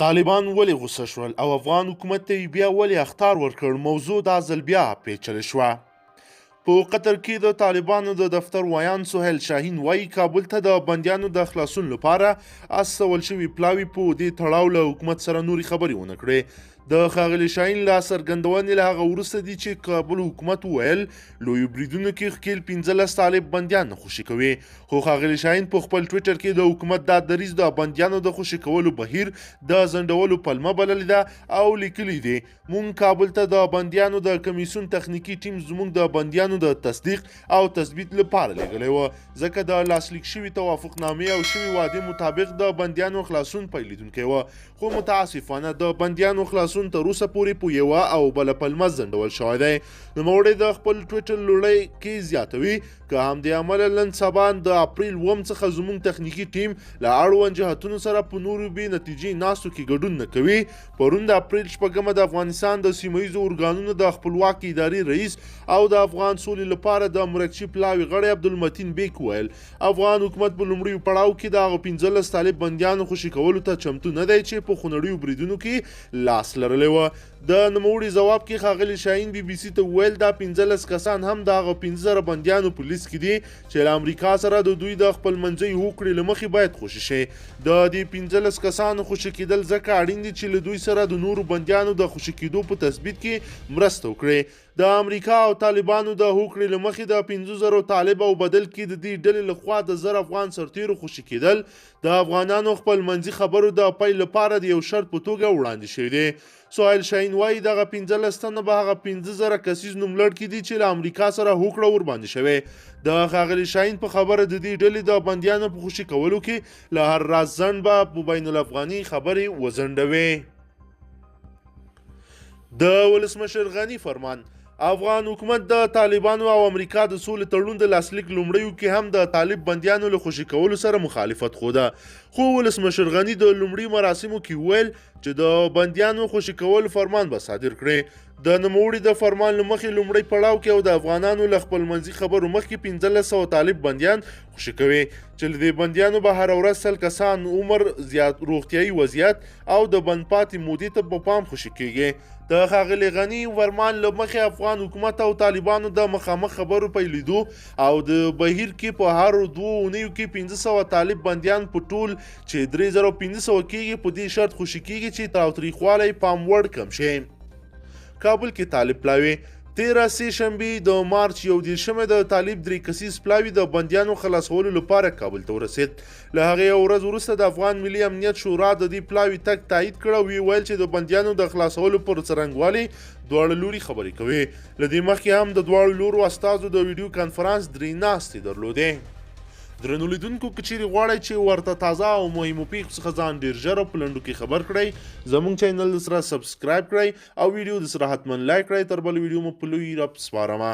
طالبان ولې غوسه شول او افغان حکومت ته یې بیا ولې اخطار ورکړ؟ موضوع دا ځل بیا پیچلې شوه. په قطر کې د طالبانو د دفتر ویان سهیل شاهین وایي کابل ته د بندیانو د خلاصون لپاره استول شوي پلاوي په دې تړاو له حکومت سره نورې خبرې ونه کړې. د ښاغلي شاهین له څرګندونې له هغه وروسته دي چې کابل حکومت وویل لویو بریدونو کې ښکېل 15 طالب بندیان نه خوشي کوي، خو ښاغلي شاهین په خپل ټویټر کې د حکومت دا دریځ د بندیانو د خوشي کولو بهیر د ځنډولو پلمه بللې ده او لیکلي دي مونږ کابل ته د بندیانو د کمیسیون تخنیکي ټیم زموږ د بندیانو د تصدیق او تثبیت لپاره لېږلی و، ځکه د لاسلیک شوي توافقنامې او شوي وعدې مطابق د بندیانو خلاصون پیلیدونکی و، خو متاسفانه د بندیانو خلاصون تر اوسه پورې په یوه او بله پلمه ځنډول شوی دی. نوموړی د خپل ټویټر لوړی کې زیاتوي که همدې امله نن سبا د اپریل 1 څخه زموږ تخنیکي ټیم له اړوند جهتونو سره په نورو بې نتیجې ناستو کې ګډون نه کوي. پرون د اپریل 4 د افغانستان د سیمهییزو ارګانونو د خپلواک ادارې رئیس او د افغان سولې لپاره د مرکچي پلاوي غړی عبدالمتین بیک ویل افغان حکومت په لومړیو پړاو کې د هغو 15 طالب بندیانو خوشي کولو ته چمتو نه دی چې په خونړیو بریدونو کې لاس لرلی و. د نوموړي ځواب کې ښاغلي شاهین بي بي سي ته وویل دا 15 کسان هم د هغه 15 بندیانو په لیست کې دي چې له امریکا سره د دوی د خپلمنځي هوکړې له مخې باید خوشي شي. د دې 15 کسانو خوشي کېدل ځکه اړین دي چې له دوی سره د نورو بندیانو د خوشي کېدو په تثبیت کې مرسته وکړي. د امریکا او طالبانو د هوکړې له مخې د 15,000 طالب او بدل کې د دې ډلې لخوا د 1000 افغان سرتیرو خوشي کېدل د افغانانو خپلمنځي خبرو د پیل لپاره د یو شرط په توګه وړاندې شوي دي. سهیل شاهین وایي دغه 15 تنه به هغه 15,000 کسیز نوملړ دي چې له امریکا سره هوکړه ورباندې شوې. د ښاغلي شاهین په خبره د دې ډلې د بندیانو په خوشي کولو کې له هر راز ځنډ به په بین الافغاني خبرې وځنډوي. د ولسمشر غني فرمان افغان حکومت د طالبانو او امریکا د سولې تړون د لاسلیک لومړیو کې هم د طالب بندیانو له خوشي کولو سره مخالفت خوده، خو ولسمشر غني د لومړي مراسمو کې ویل چې د بندیانو خوشي کولو فرمان به صادر کړي. د نوموړي د فرمان له مخې لومړی پړاو کې او د افغانانو له خپلمنځي خبرو مخکې 1500 طالب بندیان خوشي کوي چې له دې بندیانو به هره ورځ 100 کسان عمر زیات روغتیایي وضعیت او د بند پاتې مودې ته په پام خوشي کیږي. د ښاغلي غني فرمان له مخې افغان حکومت او طالبانو د مخامخ خبرو پیلیدو او د بهیر کې په هر 2 اونیو کې 1500 طالب بندیان په ټول چې 3500 کېږي په دې شرط خوشي کېږي چې تاوتریخوالی پام وړ کم شي. کابل کې طالب پلاوي 13 سه شنبه د مارچ 11 د طالب 3 کسیز پلاوي د بندیانو خلاصولو لپاره کابل ته ورسید. له هغې ورځ وروسته د افغان ملي امنیت شورا د دې پلاوي تګ تایید کړ او ویل چې د بندیانو د خلاصولو پر څرنګوالي دواړه لوري خبرې کوي. له دې مخکې هم د دواړو لورو استازو د ویډیو کانفرنس 3 ناستې درلودې. درنو لیدونکو که چیرې غواړئ چې ورته تازه او مهمو پیښو څخه ځان ډېر ژر او په لنډو کې خبر کړئ زموږ چینل سره سبسکرایب کړئ او ویډیو د سره حتما لایک کړئ. تر بل ویډیو مو په لوی رب سپارمه.